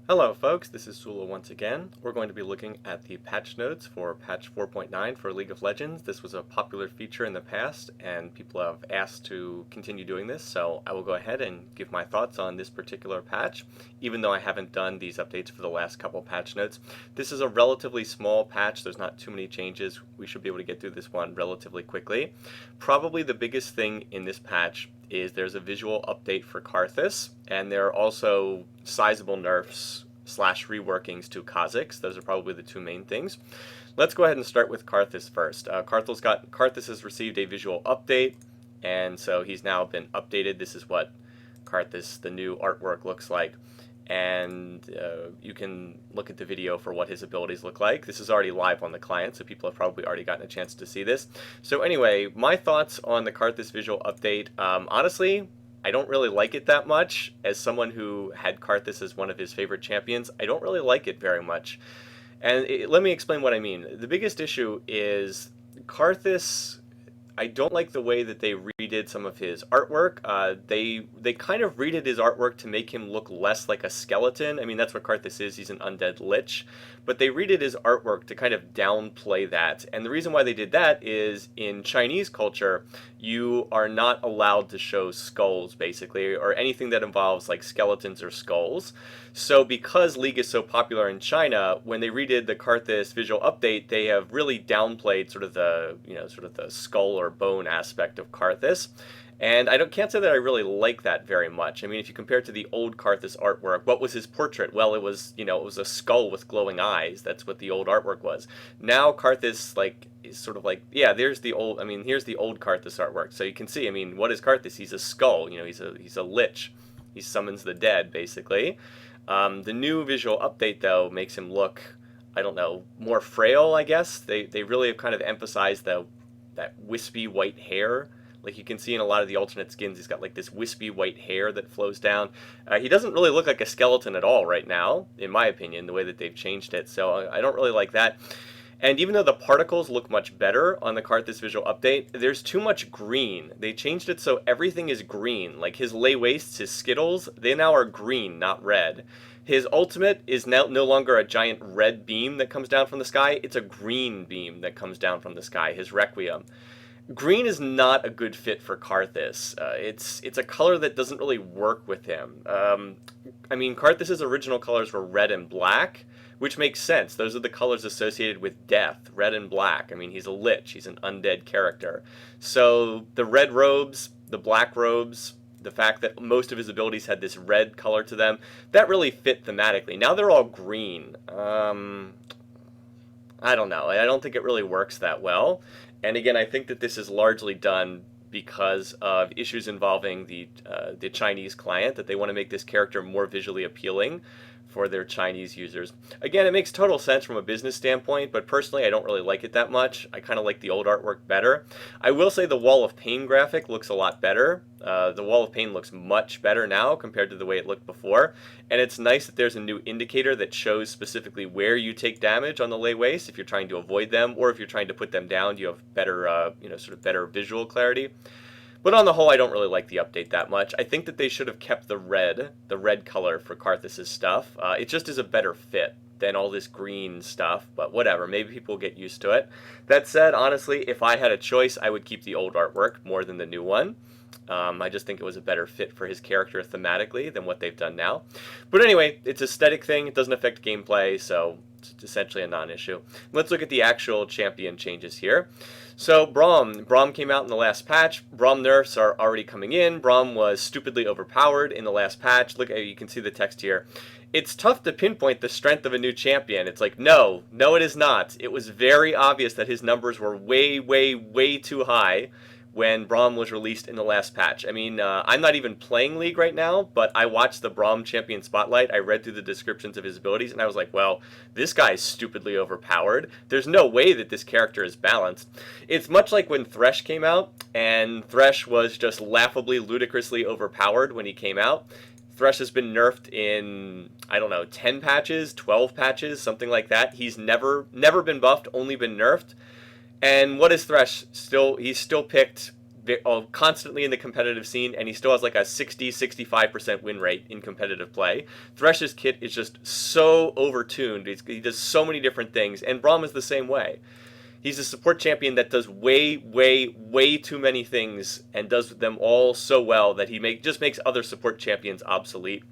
Hello folks, this is Sullla once again. We're going to be looking at the patch notes for patch 4.9 for League of Legends. This was a popular feature in the past and people have asked to continue doing this, so I will go ahead and give my thoughts on this particular patch, even though I haven't done these updates for the last couple patch notes. This is a relatively small patch, there's not too many changes. We should be able to get through this one relatively quickly. Probably the biggest thing in this patch is there's a visual update for Karthus, and there are also sizable nerfs slash reworkings to Kha'Zix. Those are probably the two main things. Let's go ahead and start with Karthus first. Karthus has received a visual update, and so he's now been updated. This is what Karthus, the new artwork, looks like. And you can look at the video for what his abilities look like. This is already live on the client, so people have probably already gotten a chance to see this. So anyway, my thoughts on the Karthus visual update. Honestly, I don't really like it that much. As someone who had Karthus as one of his favorite champions, I don't really like it very much. And let me explain what I mean. The biggest issue is Karthus, I don't like the way that they redid some of his artwork. They kind of redid his artwork to make him look less like a skeleton. I mean, that's what Karthus is. He's an undead lich. But they redid his artwork to kind of downplay that. And the reason why they did that is in Chinese culture, you are not allowed to show skulls, basically, or anything that involves like skeletons or skulls. So because League is so popular in China, when they redid the Karthus visual update, they have really downplayed sort of the, sort of the skull or bone aspect of Karthus. And can't say that I really like that very much. I mean, if you compare it to the old Karthus artwork, what was his portrait? Well, it was a skull with glowing eyes. That's what the old artwork was. Now Karthus, is sort of like, yeah, here's the old Karthus artwork. So you can see, I mean, what is Karthus? He's a skull, he's a lich. He summons the dead, basically. The new visual update, though, makes him look, I don't know, more frail, I guess. They really have kind of emphasized that wispy white hair. Like you can see in a lot of the alternate skins, he's got like this wispy white hair that flows down. He doesn't really look like a skeleton at all right now, in my opinion, the way that they've changed it. So I don't really like that. And even though the particles look much better on the Karthus visual update, there's too much green. They changed it so everything is green. Like his lay wastes, his skittles, they now are green, not red. His ultimate is now no longer a giant red beam that comes down from the sky. It's a green beam that comes down from the sky, his Requiem. Green is not a good fit for Karthus. It's a color that doesn't really work with him. I mean, Karthus' original colors were red and black, which makes sense. Those are the colors associated with death, red and black. I mean, he's a lich. He's an undead character. So the red robes, the black robes, the fact that most of his abilities had this red color to them, that really fit thematically. Now they're all green. I don't know. I don't think it really works that well. And again, I think that this is largely done because of issues involving the Chinese client, that they want to make this character more visually appealing for their Chinese users. Again, it makes total sense from a business standpoint, but personally I don't really like it that much. I kind of like the old artwork better. I will say the Wall of Pain graphic looks a lot better. The Wall of Pain looks much better now compared to the way it looked before. And it's nice that there's a new indicator that shows specifically where you take damage on the lay waste, if you're trying to avoid them, or if you're trying to put them down, you have better, sort of better visual clarity. But on the whole, I don't really like the update that much. I think that they should have kept the red color for Karthus' stuff. It just is a better fit than all this green stuff, but whatever, maybe people will get used to it. That said, honestly, if I had a choice, I would keep the old artwork more than the new one. I just think it was a better fit for his character thematically than what they've done now. But anyway, it's an aesthetic thing. It doesn't affect gameplay, so it's essentially a non-issue. Let's look at the actual champion changes here. So Braum came out in the last patch. Braum nerfs are already coming in. Braum was stupidly overpowered in the last patch. Look, you can see the text here. It's tough to pinpoint the strength of a new champion. It's like, no, it is not. It was very obvious that his numbers were way, way, way too high when Braum was released in the last patch. I mean, I'm not even playing League right now, but I watched the Braum Champion Spotlight. I read through the descriptions of his abilities, and I was like, well, this guy is stupidly overpowered. There's no way that this character is balanced. It's much like when Thresh came out, and Thresh was just laughably, ludicrously overpowered when he came out. Thresh has been nerfed in, I don't know, 10 patches, 12 patches, something like that. He's never been buffed, only been nerfed. And what is Thresh? He's still picked constantly in the competitive scene, and he still has like a 60-65% win rate in competitive play. Thresh's kit is just so overtuned. He does so many different things, and Braum is the same way. He's a support champion that does way, way, way too many things and does them all so well that he just makes other support champions obsolete.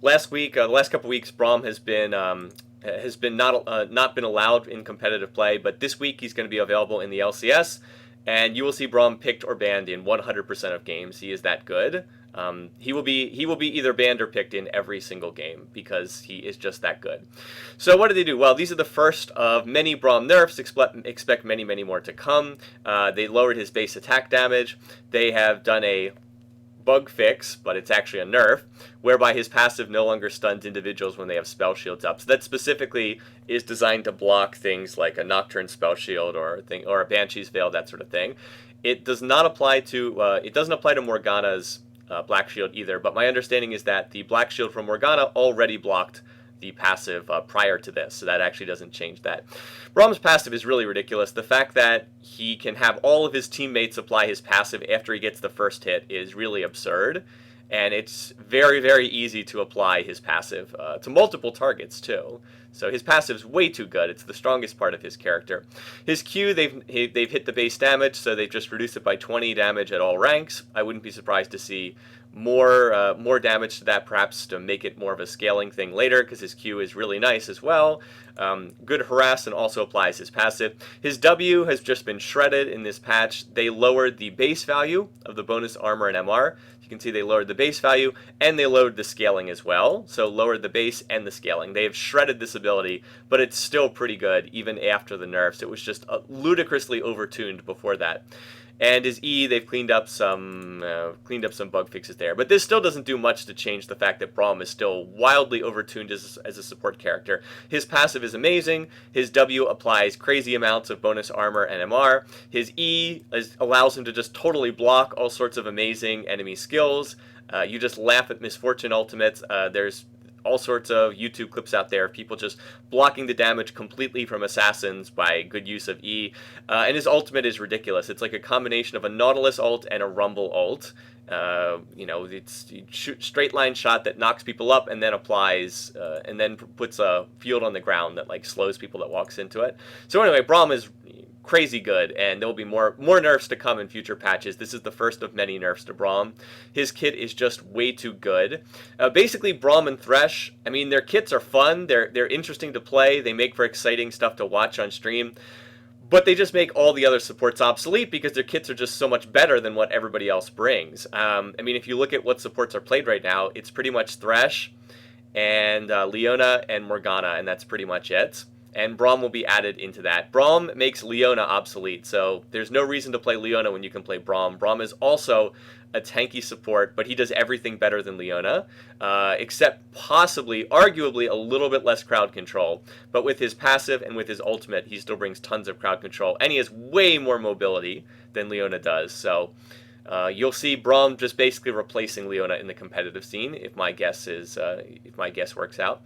Last week, the last couple weeks, Braum has been not been allowed in competitive play, but this week he's going to be available in the LCS, and you will see Braum picked or banned in 100% of games. He is that good. He will be either banned or picked in every single game because he is just that good. So what did they do? Well, these are the first of many Braum nerfs. Expect many, many more to come. They lowered his base attack damage. They have done a bug fix, but it's actually a nerf, whereby his passive no longer stuns individuals when they have spell shields up. So that specifically is designed to block things like a Nocturne spell shield or a Banshee's Veil, that sort of thing. It does not apply to it doesn't apply to Morgana's Black Shield either, but my understanding is that the Black Shield from Morgana already blocked the passive prior to this, so that actually doesn't change that. Braum's passive is really ridiculous. The fact that he can have all of his teammates apply his passive after he gets the first hit is really absurd, and it's very, very easy to apply his passive to multiple targets too. So his passive's way too good. It's the strongest part of his character. His Q, they've hit the base damage, so they've just reduced it by 20 damage at all ranks. I wouldn't be surprised to see more damage to that, perhaps to make it more of a scaling thing later, because his Q is really nice as well. Good harass, and also applies his passive. His W has just been shredded in this patch. They lowered the base value of the bonus armor and MR. You can see they lowered the base value, and they lowered the scaling as well. So lowered the base and the scaling. They have shredded this ability, but it's still pretty good even after the nerfs. It was just ludicrously overtuned before that. And his E, they've cleaned up some bug fixes there. But this still doesn't do much to change the fact that Braum is still wildly overtuned as a support character. His passive is amazing. His W applies crazy amounts of bonus armor and MR. His E allows him to just totally block all sorts of amazing enemy skills. You just laugh at Misfortune ultimates. There's all sorts of YouTube clips out there of people just blocking the damage completely from assassins by good use of E. And his ultimate is ridiculous. It's like a combination of a Nautilus ult and a Rumble ult. It's a straight line shot that knocks people up and then applies, and then puts a field on the ground that like slows people that walks into it. So anyway, Braum is crazy good, and there will be more nerfs to come in future patches. This is the first of many nerfs to Braum. His kit is just way too good. Basically, Braum and Thresh, I mean, their kits are fun. They're interesting to play. They make for exciting stuff to watch on stream. But they just make all the other supports obsolete because their kits are just so much better than what everybody else brings. I mean, if you look at what supports are played right now, it's pretty much Thresh and Leona and Morgana, and that's pretty much it. And Braum will be added into that. Braum makes Leona obsolete, so there's no reason to play Leona when you can play Braum. Braum is also a tanky support, but he does everything better than Leona, except possibly, arguably, a little bit less crowd control. But with his passive and with his ultimate, he still brings tons of crowd control, and he has way more mobility than Leona does. So you'll see Braum just basically replacing Leona in the competitive scene, if my guess works out.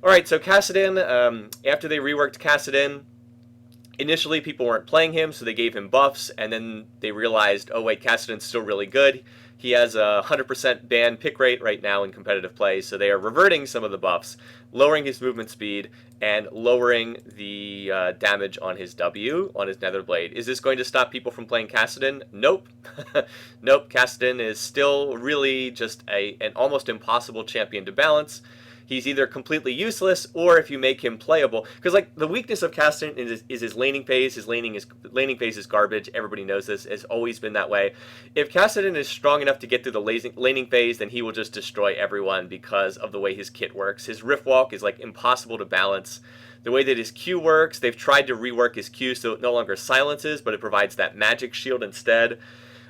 All right, so Kassadin, after they reworked Kassadin, initially people weren't playing him, so they gave him buffs, and then they realized, oh wait, Kassadin's still really good. He has a 100% ban pick rate right now in competitive play, so they are reverting some of the buffs, lowering his movement speed, and lowering the damage on his W, on his Nether Blade. Is this going to stop people from playing Kassadin? Nope. Nope, Kassadin is still really just an almost impossible champion to balance. He's either completely useless, or if you make him playable, because like the weakness of Kassadin is his laning phase. His laning phase is garbage. Everybody knows this. It's always been that way. If Kassadin is strong enough to get through the laning phase, then he will just destroy everyone because of the way his kit works. His Rift Walk is like impossible to balance. The way that his Q works, they've tried to rework his Q so it no longer silences, but it provides that magic shield instead.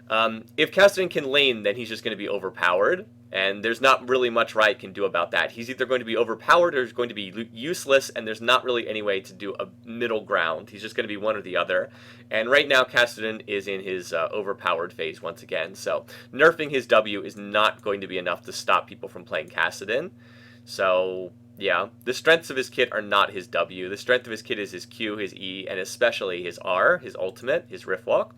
If Kassadin can lane, then he's just going to be overpowered. And there's not really much Riot can do about that. He's either going to be overpowered or he's going to be useless, and there's not really any way to do a middle ground. He's just going to be one or the other. And right now, Kassadin is in his overpowered phase once again. So nerfing his W is not going to be enough to stop people from playing Kassadin. So Yeah, the strengths of his kit are not his W. The strength of his kit is his Q, his E, and especially his R, his ultimate, his Rift Walk.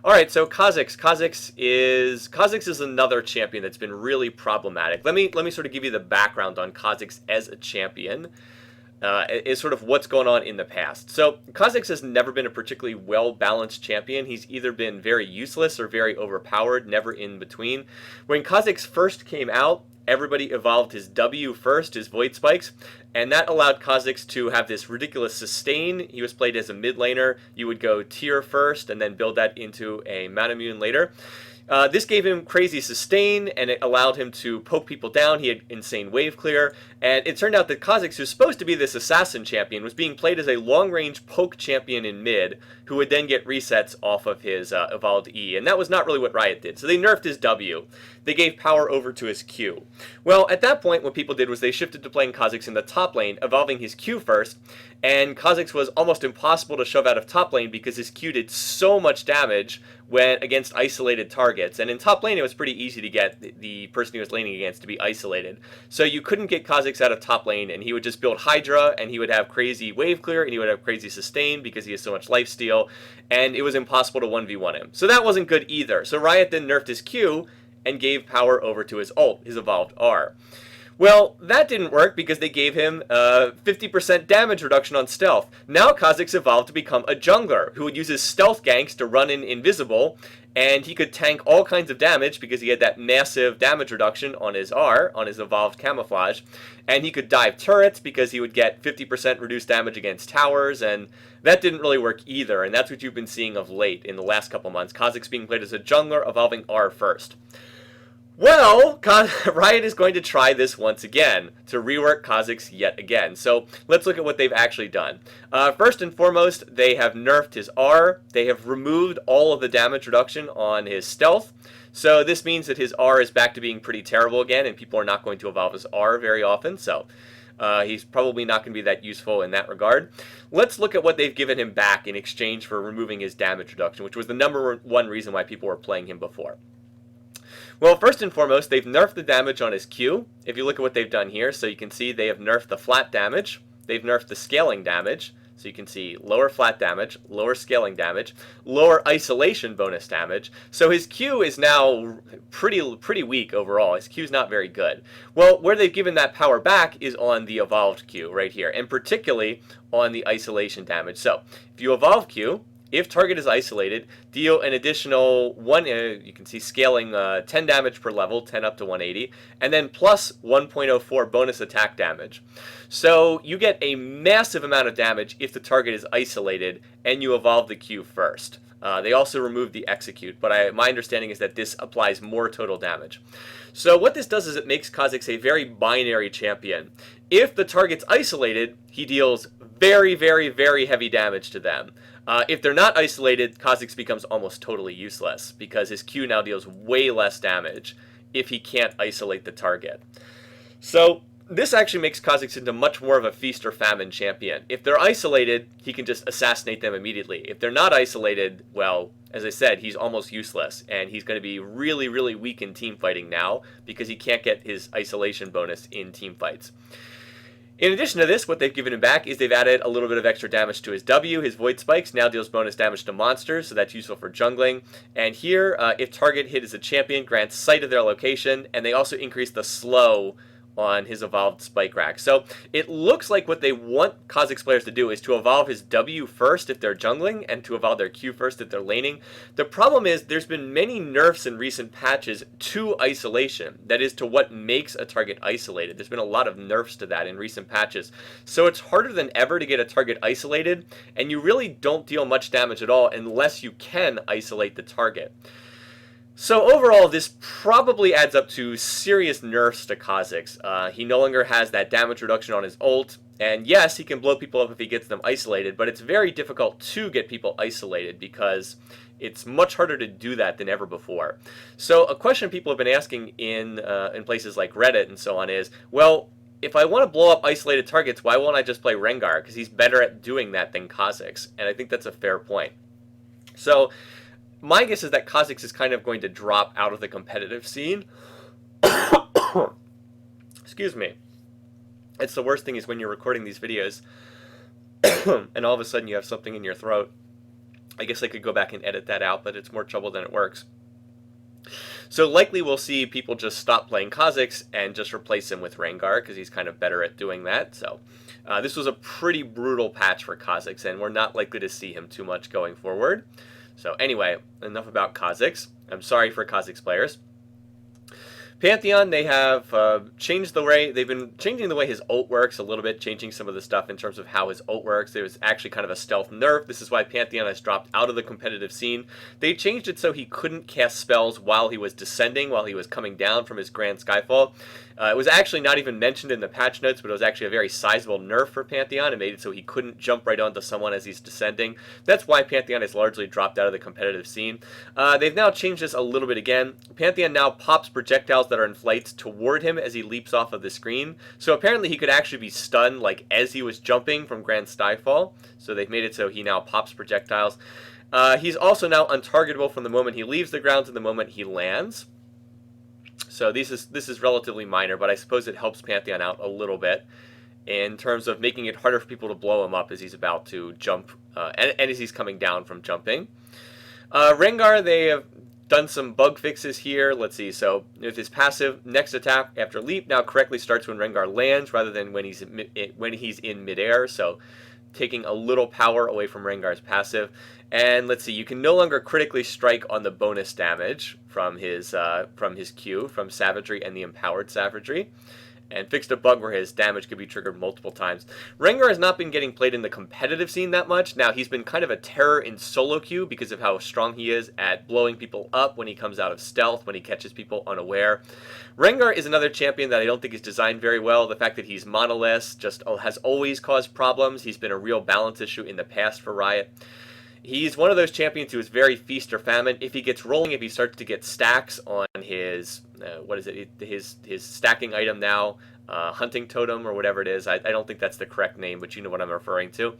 All right, so Kha'Zix. Kha'Zix is another champion that's been really problematic. Let me sort of give you the background on Kha'Zix as a champion. Is sort of what's going on in the past. So Kha'Zix has never been a particularly well-balanced champion. He's either been very useless or very overpowered, never in between. When Kha'Zix first came out, everybody evolved his W first, his Void Spikes, and that allowed Kha'Zix to have this ridiculous sustain. He was played as a mid laner. You would go tier first and then build that into a Manamune later. This gave him crazy sustain, and it allowed him to poke people down. He had insane wave clear, and it turned out that Kha'Zix, who's supposed to be this assassin champion, was being played as a long-range poke champion in mid, who would then get resets off of his evolved E, and that was not really what Riot did. So they nerfed his W. They gave power over to his Q. Well, at that point, what people did was they shifted to playing Kha'Zix in the top lane, evolving his Q first, and Kha'Zix was almost impossible to shove out of top lane because his Q did so much damage when against isolated targets. And in top lane, it was pretty easy to get the person he was laning against to be isolated. So you couldn't get Kha'Zix out of top lane, and he would just build Hydra, and he would have crazy wave clear, and he would have crazy sustain because he has so much lifesteal, and it was impossible to 1v1 him. So that wasn't good either. So Riot then nerfed his Q and gave power over to his ult, his evolved R. Well, that didn't work because they gave him 50% damage reduction on stealth. Now Kha'Zix evolved to become a jungler who would use his stealth ganks to run in invisible, and he could tank all kinds of damage because he had that massive damage reduction on his R, on his evolved camouflage, and he could dive turrets because he would get 50% reduced damage against towers, and that didn't really work either, and that's what you've been seeing of late in the last couple months. Kha'Zix being played as a jungler, evolving R first. Well, Riot is going to try this once again, to rework Kha'Zix yet again. So let's look at what they've actually done. First and foremost, they have nerfed his R. They have removed all of the damage reduction on his stealth. So this means that his R is back to being pretty terrible again, and people are not going to evolve his R very often. So he's probably not going to be that useful in that regard. Let's look at what they've given him back in exchange for removing his damage reduction, which was the number one reason why people were playing him before. Well, first and foremost, they've nerfed the damage on his Q. If you look at what they've done here, so you can see they have nerfed the flat damage. They've nerfed the scaling damage. So you can see lower flat damage, lower scaling damage, lower isolation bonus damage. So his Q is now pretty weak overall. His Q is not very good. Well, where they've given that power back is on the evolved Q right here, and particularly on the isolation damage. So if you evolve Q, if target is isolated, deal an additional you can see scaling 10 damage per level, 10 up to 180, and then plus 1.04 bonus attack damage. So you get a massive amount of damage if the target is isolated and you evolve the Q first. They also removed the execute, but my understanding is that this applies more total damage. So what this does is it makes Kha'Zix a very binary champion. If the target's isolated, he deals very, very, very heavy damage to them. If they're not isolated, Kha'Zix becomes almost totally useless because his Q now deals way less damage if he can't isolate the target. So this actually makes Kha'Zix into much more of a feast or famine champion. If they're isolated, he can just assassinate them immediately. If they're not isolated, well, as I said, he's almost useless, and he's going to be really, really weak in team fighting now because he can't get his isolation bonus in team fights. In addition to this, what they've given him back is they've added a little bit of extra damage to his W. His Void Spikes now deals bonus damage to monsters, so that's useful for jungling. And here, if target hit as a champion, grants sight of their location, and they also increase the slow on his evolved spike rack. So it looks like what they want Kha'Zix players to do is to evolve his W first if they're jungling and to evolve their Q first if they're laning. The problem is there's been many nerfs in recent patches to isolation. That is, to what makes a target isolated. There's been a lot of nerfs to that in recent patches. So it's harder than ever to get a target isolated, and you really don't deal much damage at all unless you can isolate the target. So overall, this probably adds up to serious nerfs to Kha'Zix. He no longer has that damage reduction on his ult, and yes, he can blow people up if he gets them isolated, but it's very difficult to get people isolated because it's much harder to do that than ever before. So a question people have been asking in places like Reddit and so on is, well, if I want to blow up isolated targets, why won't I just play Rengar? Because he's better at doing that than Kha'Zix, and I think that's a fair point. So my guess is that Kha'Zix is kind of going to drop out of the competitive scene. Excuse me. It's the worst thing is when you're recording these videos and all of a sudden you have something in your throat. I guess I could go back and edit that out, but it's more trouble than it works. So likely we'll see people just stop playing Kha'Zix and just replace him with Rengar, because he's kind of better at doing that. So this was a pretty brutal patch for Kha'Zix, and we're not likely to see him too much going forward. So anyway, enough about Kha'Zix. I'm sorry for Kha'Zix players. Pantheon, they have changed the way, they've been changing the way his ult works a little bit, changing some of the stuff in terms of how his ult works. It was actually kind of a stealth nerf. This is why Pantheon has dropped out of the competitive scene. They changed it so he couldn't cast spells while he was descending, while he was coming down from his Grand Skyfall. It was actually not even mentioned in the patch notes, but it was actually a very sizable nerf for Pantheon. It made it so he couldn't jump right onto someone as he's descending. That's why Pantheon has largely dropped out of the competitive scene. They've now changed this a little bit again. Pantheon now pops projectiles that are in flights toward him as he leaps off of the screen. So apparently he could actually be stunned like as he was jumping from Grand Skyfall. So they've made it so he now pops projectiles. He's also now untargetable from the moment he leaves the ground to the moment he lands. So this is relatively minor, but I suppose it helps Pantheon out a little bit in terms of making it harder for people to blow him up as he's about to jump and as he's coming down from jumping. Rengar, they have done some bug fixes here. Let's see. So with his passive, next attack after leap now correctly starts when Rengar lands rather than when he's in midair. So taking a little power away from Rengar's passive. And let's see, you can no longer critically strike on the bonus damage from his Q, from Savagery and the Empowered Savagery, and fixed a bug where his damage could be triggered multiple times. Rengar has not been getting played in the competitive scene that much. Now, he's been kind of a terror in solo queue because of how strong he is at blowing people up when he comes out of stealth, when he catches people unaware. Rengar is another champion that I don't think is designed very well. The fact that he's monoless just has always caused problems. He's been a real balance issue in the past for Riot. He's one of those champions who is very feast or famine. If he gets rolling, if he starts to get stacks on his, his stacking item now, hunting totem or whatever it is. I don't think that's the correct name, but you know what I'm referring to.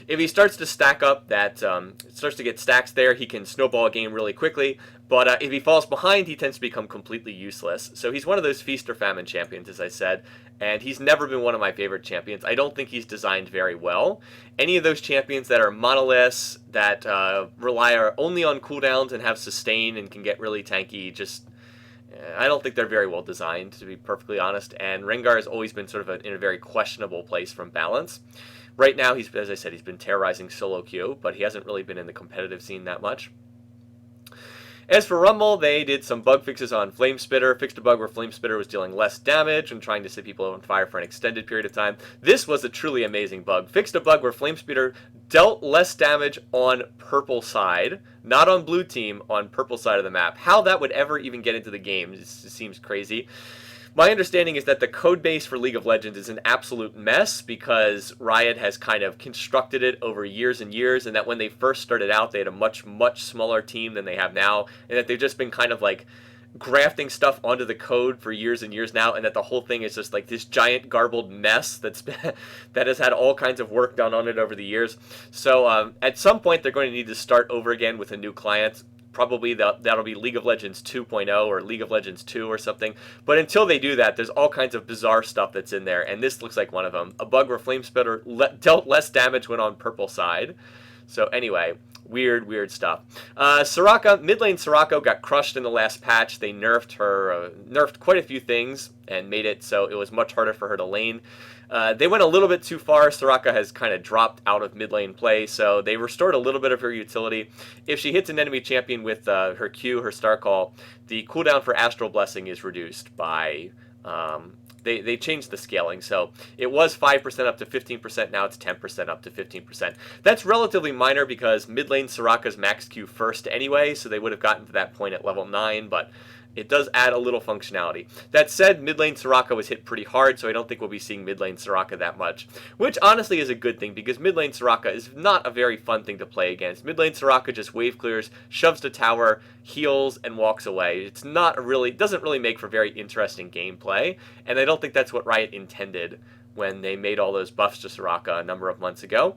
If he starts to stack up that, starts to get stacks there, he can snowball a game really quickly. But if he falls behind, he tends to become completely useless. So he's one of those feast or famine champions, as I said, and he's never been one of my favorite champions. I don't think he's designed very well. Any of those champions that are monoliths, that rely only on cooldowns and have sustain and can get really tanky, I don't think they're very well designed, to be perfectly honest. And Rengar has always been sort of in a very questionable place from balance. Right now, as I said, he's been terrorizing solo queue, but he hasn't really been in the competitive scene that much. As for Rumble, they did some bug fixes on Flamespitter, fixed a bug where Flamespitter was dealing less damage and trying to set people on fire for an extended period of time. This was a truly amazing bug. Fixed a bug where Flamespitter dealt less damage on purple side, not on blue team, on purple side of the map. How that would ever even get into the game seems crazy. My understanding is that the code base for League of Legends is an absolute mess because Riot has kind of constructed it over years and years, and that when they first started out, they had a much, much smaller team than they have now, and that they've just been kind of like grafting stuff onto the code for years and years now, and that the whole thing is just like this giant garbled mess that has had all kinds of work done on it over the years. So at some point, they're going to need to start over again with a new client. Probably that'll be League of Legends 2.0 or League of Legends 2 or something. But until they do that, there's all kinds of bizarre stuff that's in there, and this looks like one of them. A bug where Flamespitter dealt less damage when on purple side. So anyway, weird stuff. Soraka, mid lane Soraka got crushed in the last patch. They nerfed her, nerfed quite a few things and made it so it was much harder for her to lane. They went a little bit too far. Soraka has kind of dropped out of mid lane play, so they restored a little bit of her utility. If she hits an enemy champion with her Q, her Star Call, the cooldown for Astral Blessing is reduced by... They changed the scaling, so it was 5% up to 15%, now it's 10% up to 15%. That's relatively minor because mid lane Soraka's max Q first anyway, so they would have gotten to that point at level 9, but it does add a little functionality. That said, mid lane Soraka was hit pretty hard, so I don't think we'll be seeing mid lane Soraka that much. Which honestly is a good thing, because mid lane Soraka is not a very fun thing to play against. Mid lane Soraka just wave clears, shoves to tower, heals, and walks away. It doesn't really make for very interesting gameplay, and I don't think that's what Riot intended when they made all those buffs to Soraka a number of months ago.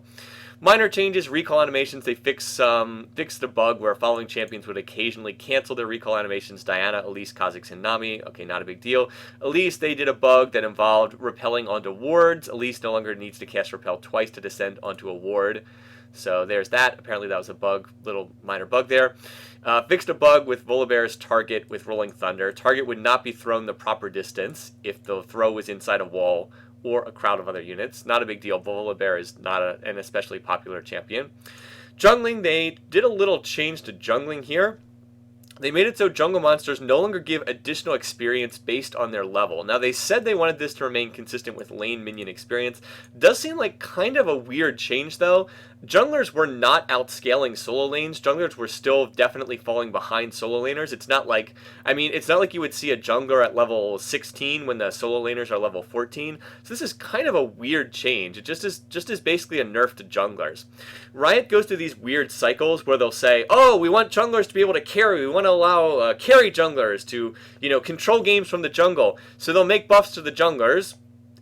Minor changes, recall animations, they fixed the bug where following champions would occasionally cancel their recall animations. Diana, Elise, Kha'Zix, and Nami. Okay, not a big deal. Elise, they did a bug that involved repelling onto wards. Elise no longer needs to cast Repel twice to descend onto a ward. So there's that. Apparently that was a bug, little minor bug there. Fixed a bug with Volibear's target with Rolling Thunder. Target would not be thrown the proper distance if the throw was inside a wall or a crowd of other units. Not a big deal. Volibear is not an especially popular champion. Jungling, they did a little change to jungling here. They made it so jungle monsters no longer give additional experience based on their level. Now, they said they wanted this to remain consistent with lane minion experience. Does seem like kind of a weird change, though. Junglers were not outscaling solo lanes. Junglers were still definitely falling behind solo laners. It's not like, it's not like you would see a jungler at level 16 when the solo laners are level 14. So this is kind of a weird change. It just is basically a nerf to junglers. Riot goes through these weird cycles where they'll say, oh, we want junglers to be able to carry. We want to allow carry junglers to, control games from the jungle. So they'll make buffs to the junglers,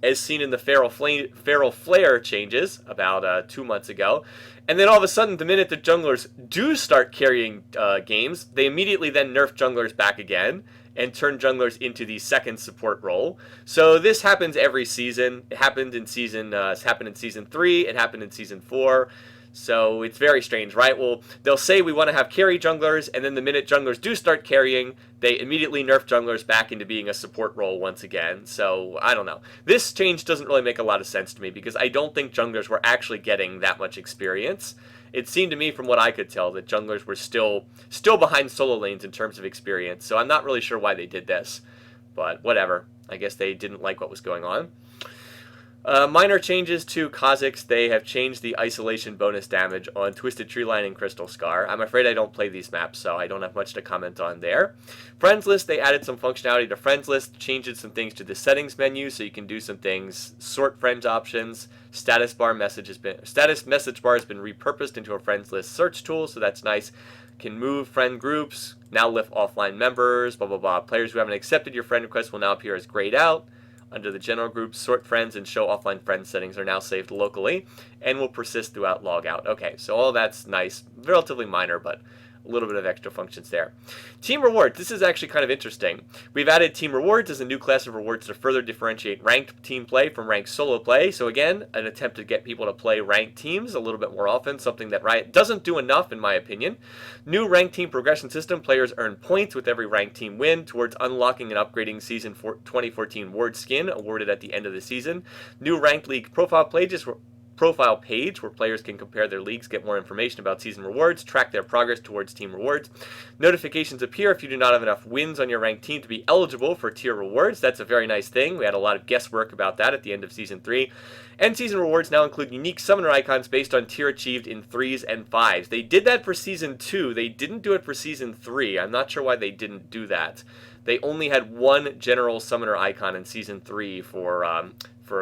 as seen in the Feral Flare changes about 2 months ago. And then all of a sudden, the minute the junglers do start carrying games, they immediately then nerf junglers back again and turn junglers into the second support role. So this happens every season. It happened in season 3. It happened in season 4. So it's very strange, right? Well, they'll say we want to have carry junglers, and then the minute junglers do start carrying, they immediately nerf junglers back into being a support role once again. So, I don't know. This change doesn't really make a lot of sense to me, because I don't think junglers were actually getting that much experience. It seemed to me, from what I could tell, that junglers were still behind solo lanes in terms of experience. So I'm not really sure why they did this. But whatever. I guess they didn't like what was going on. Minor changes to Kha'Zix. They have changed the isolation bonus damage on Twisted Treeline and Crystal Scar. I'm afraid I don't play these maps, so I don't have much to comment on there. Friends List, they added some functionality to Friends List, changed some things to the settings menu so you can do some things. Sort friends options. Status message bar has been repurposed into a Friends List search tool, so that's nice. Can move friend groups, now lift offline members, blah, blah, blah. Players who haven't accepted your friend request will now appear as grayed out. Under the general group, sort friends and show offline friends settings are now saved locally and will persist throughout logout. Okay, so all that's nice. Relatively minor, but a little bit of extra functions there. Team rewards. This is actually kind of interesting. We've added team rewards as a new class of rewards to further differentiate ranked team play from ranked solo play. So again, an attempt to get people to play ranked teams a little bit more often, something that Riot doesn't do enough in my opinion. New ranked team progression system. Players earn points with every ranked team win towards unlocking and upgrading season 2014 ward skin awarded at the end of the season. New ranked league profile page where players can compare their leagues, get more information about season rewards, track their progress towards team rewards. Notifications appear if you do not have enough wins on your ranked team to be eligible for tier rewards. That's a very nice thing. We had a lot of guesswork about that at the end of Season 3. And season rewards now include unique summoner icons based on tier achieved in 3s and 5s. They did that for Season 2. They didn't do it for Season 3. I'm not sure why they didn't do that. They only had one general summoner icon in Season 3 for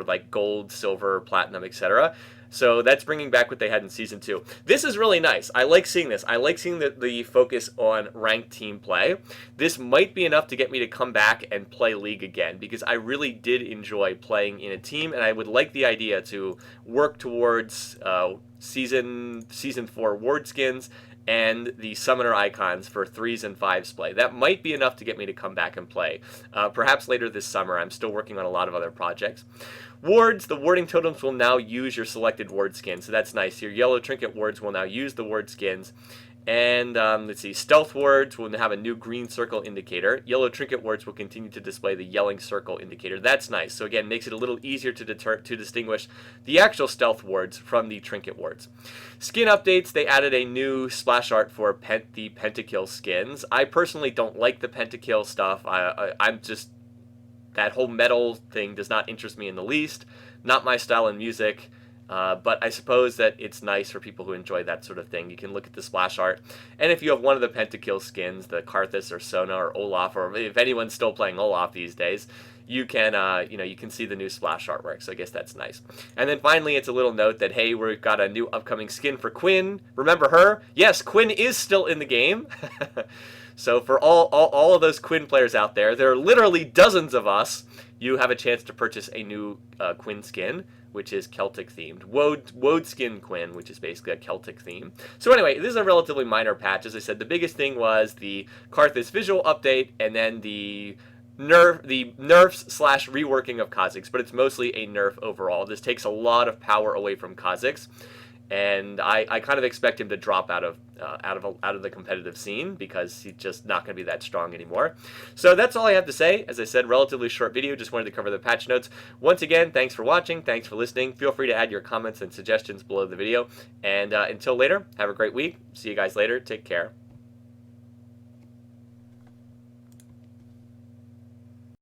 like gold, silver, platinum, etc. So that's bringing back what they had in Season 2. This is really nice. I like seeing this. I like seeing the focus on ranked team play. This might be enough to get me to come back and play League again, because I really did enjoy playing in a team, and I would like the idea to work towards Season 4 ward skins and the summoner icons for 3s and 5s play. That might be enough to get me to come back and play. Perhaps later this summer. I'm still working on a lot of other projects. Wards, the warding totems will now use your selected ward skin, so that's nice. Your yellow trinket wards will now use the ward skins. And let's see, stealth wards will have a new green circle indicator. Yellow trinket wards will continue to display the yelling circle indicator. That's nice. So again, makes it a little easier to distinguish the actual stealth wards from the trinket wards. Skin updates, they added a new splash art for the pentakill skins. I personally don't like the pentakill stuff. I'm just, that whole metal thing does not interest me in the least. Not my style in music. But I suppose that it's nice for people who enjoy that sort of thing. You can look at the splash art, and if you have one of the pentakill skins, the Karthus or Sona or Olaf, or if anyone's still playing Olaf these days, you can you can see the new splash artwork. So I guess that's nice. And then finally, it's a little note that hey, we've got a new upcoming skin for Quinn. Remember her? Yes, Quinn is still in the game. So for all of those Quinn players out there, there are literally dozens of us. you have a chance to purchase a new Quinn skin, which is Celtic themed. Woad Skin Quinn, which is basically a Celtic theme. So anyway, this is a relatively minor patch. As I said, the biggest thing was the Karthus Visual update, and then the nerfs slash reworking of Kha'Zix, but it's mostly a nerf overall. This takes a lot of power away from Kha'Zix, and I kind of expect him to drop out of the competitive scene because he's just not going to be that strong anymore. So that's all I have to say. As I said, relatively short video. Just wanted to cover the patch notes. Once again, thanks for watching. Thanks for listening. Feel free to add your comments and suggestions below the video. And until later, have a great week. See you guys later. Take care.